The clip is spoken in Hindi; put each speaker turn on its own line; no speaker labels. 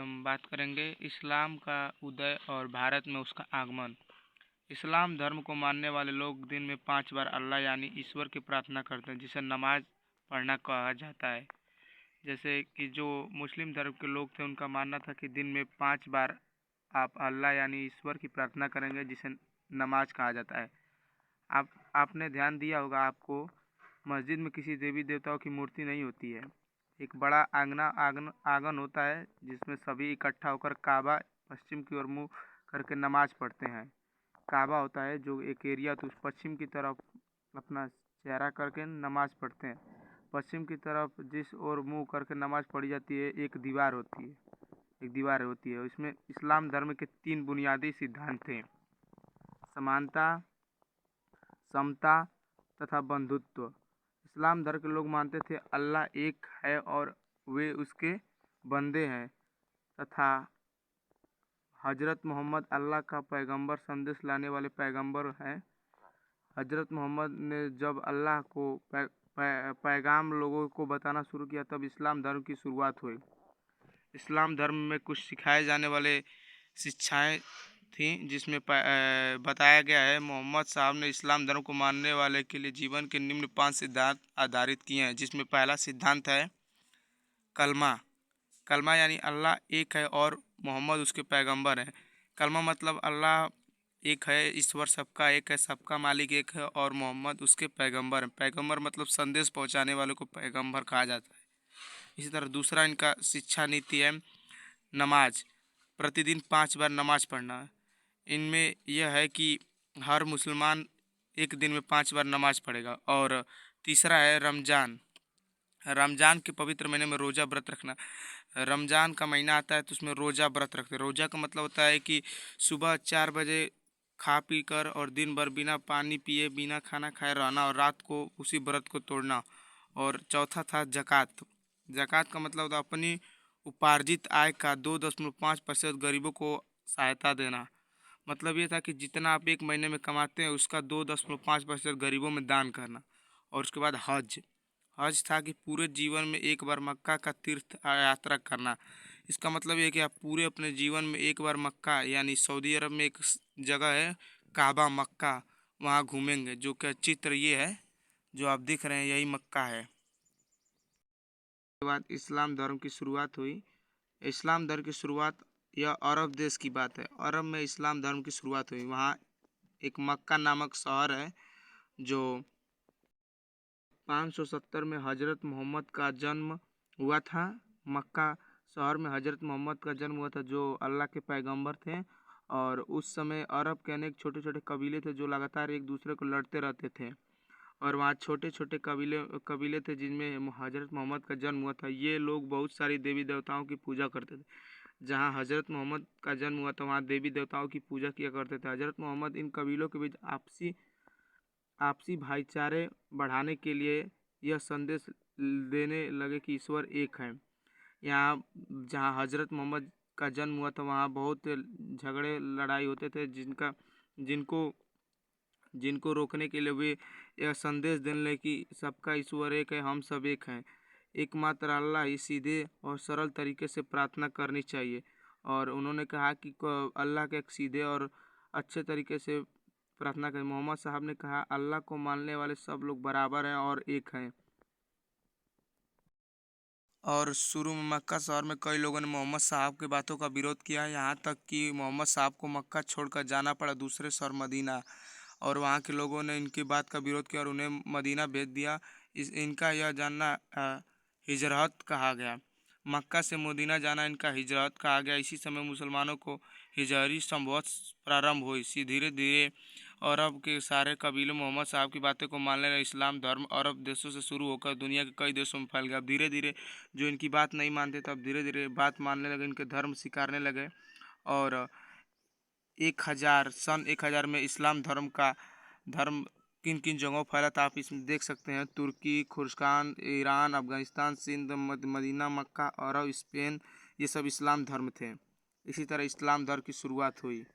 हम बात करेंगे इस्लाम का उदय और भारत में उसका आगमन। इस्लाम धर्म को मानने वाले लोग दिन में 5 बार अल्लाह यानी ईश्वर की प्रार्थना करते हैं, जिसे नमाज पढ़ना कहा जाता है। जैसे कि जो मुस्लिम धर्म के लोग थे उनका मानना था कि दिन में 5 बार आप अल्लाह यानी ईश्वर की प्रार्थना करेंगे, जिसे नमाज कहा जाता है। आपने ध्यान दिया होगा, आपको मस्जिद में किसी देवी देवताओं की मूर्ति नहीं होती है। एक बड़ा आंगन होता है जिसमें सभी इकट्ठा होकर काबा पश्चिम की ओर मुँह करके नमाज पढ़ते हैं। काबा होता है जो एक एरिया, तो उस पश्चिम की तरफ अपना चेहरा करके नमाज पढ़ते हैं। पश्चिम की तरफ जिस ओर मुँह करके नमाज पढ़ी जाती है, एक दीवार होती है। इसमें इस्लाम धर्म के 3 बुनियादी सिद्धांत थे: समानता, समता तथा बंधुत्व। इस्लाम धर्म के लोग मानते थे अल्लाह एक है और वे उसके बंदे हैं, तथा हजरत मोहम्मद अल्लाह का पैगंबर, संदेश लाने वाले पैगंबर हैं। हजरत मोहम्मद ने जब अल्लाह को पैगाम लोगों को बताना शुरू किया, तब इस्लाम धर्म की शुरुआत हुई। इस्लाम धर्म में कुछ सिखाए जाने वाले शिक्षाएं थी, जिसमें बताया गया है मोहम्मद साहब ने इस्लाम धर्म को मानने वाले के लिए जीवन के निम्न 5 सिद्धांत आधारित किए हैं, जिसमें पहला सिद्धांत है कलमा यानी अल्लाह एक है और मोहम्मद उसके पैगंबर हैं। कलमा मतलब अल्लाह एक है, ईश्वर सबका एक है, सबका मालिक एक है और मोहम्मद उसके पैगंबर हैं। पैगंबर मतलब संदेश पहुंचाने वाले को पैगंबर कहा जाता है। इसी तरह दूसरा इनका शिक्षा नीति है नमाज, प्रतिदिन 5 बार नमाज पढ़ना। इनमें यह है कि हर मुसलमान एक दिन में 5 बार नमाज पढ़ेगा। और तीसरा है रमज़ान के पवित्र महीने में रोज़ा व्रत रखना। रमज़ान का महीना आता है तो उसमें रोज़ा व्रत रखते हैं। रोज़ा का मतलब होता है कि सुबह 4 बजे खा पी कर और दिन भर बिना पानी पिए, बिना खाना खाए रहना और रात को उसी व्रत को तोड़ना। और चौथा था ज़कात का मतलब होता है अपनी उपार्जित आय का 2.5% गरीबों को सहायता देना। मतलब ये था कि जितना आप एक महीने में कमाते हैं उसका 2.5% गरीबों में दान करना। और उसके बाद हज था कि पूरे जीवन में एक बार मक्का का तीर्थ यात्रा करना। इसका मतलब ये है कि आप पूरे अपने जीवन में एक बार मक्का यानी सऊदी अरब में एक जगह है काबा मक्का, वहाँ घूमेंगे। जो कि चित्र ये है जो आप दिख रहे हैं, यही मक्का है। उसके बाद इस्लाम धर्म की शुरुआत हुई। इस्लाम धर्म की शुरुआत यह अरब देश की बात है। अरब में इस्लाम धर्म की शुरुआत हुई। वहाँ एक मक्का नामक शहर है जो 570 में हजरत मोहम्मद का जन्म हुआ था। मक्का शहर में हजरत मोहम्मद का जन्म हुआ था, जो अल्लाह के पैगंबर थे। और उस समय अरब के अनेक छोटे छोटे कबीले थे जो लगातार एक दूसरे को लड़ते रहते थे। और वहाँ छोटे छोटे कबीले थे जिनमें हजरत मोहम्मद का जन्म हुआ था। ये लोग बहुत सारी देवी देवताओं की पूजा करते थे। जहाँ हजरत मोहम्मद का जन्म हुआ था वहाँ देवी देवताओं की पूजा किया करते थे। हजरत मोहम्मद इन कबीलों के बीच आपसी भाईचारे बढ़ाने के लिए यह संदेश देने लगे कि ईश्वर एक है। यहाँ जहाँ हजरत मोहम्मद का जन्म हुआ था वहाँ बहुत झगड़े लड़ाई होते थे, जिनको रोकने के लिए वे यह संदेश देने लगे कि सबका ईश्वर एक है, हम सब एक हैं, एकमात्र अल्लाह ही सीधे और सरल तरीके से प्रार्थना करनी चाहिए। और उन्होंने कहा कि अल्लाह के एक सीधे और अच्छे तरीके से प्रार्थना करें। मोहम्मद साहब ने कहा अल्लाह को मानने वाले सब लोग बराबर हैं और एक हैं। और शुरू में मक्का शहर में कई लोगों ने मोहम्मद साहब की बातों का विरोध किया, यहाँ तक कि मोहम्मद साहब को मक्का छोड़कर जाना पड़ा दूसरे शहर मदीना। और वहाँ के लोगों ने इनकी बात का विरोध किया और उन्हें मदीना भेज दिया। इनका यह जानना हिजरत कहा गया। मक्का से मदीना जाना इनका हिजरत कहा गया। इसी समय मुसलमानों को हिजरी संवत प्रारंभ हुई। धीरे धीरे अरब के सारे कबीले मोहम्मद साहब की बातें को मानने लगे। इस्लाम धर्म अरब देशों से शुरू होकर दुनिया के कई देशों में फैल गया। अब धीरे धीरे जो इनकी बात नहीं मानते थे, अब धीरे धीरे बात मानने लगे, इनके धर्म स्वीकारने लगे। और 1000 में इस्लाम धर्म किन किन जगहों फैला था आप इसमें देख सकते हैं। तुर्की, खुरासान, ईरान, अफगानिस्तान, सिंध, मदीना, मक्का, अरब, स्पेन, ये सब इस्लाम धर्म थे। इसी तरह इस्लाम धर्म की शुरुआत हुई।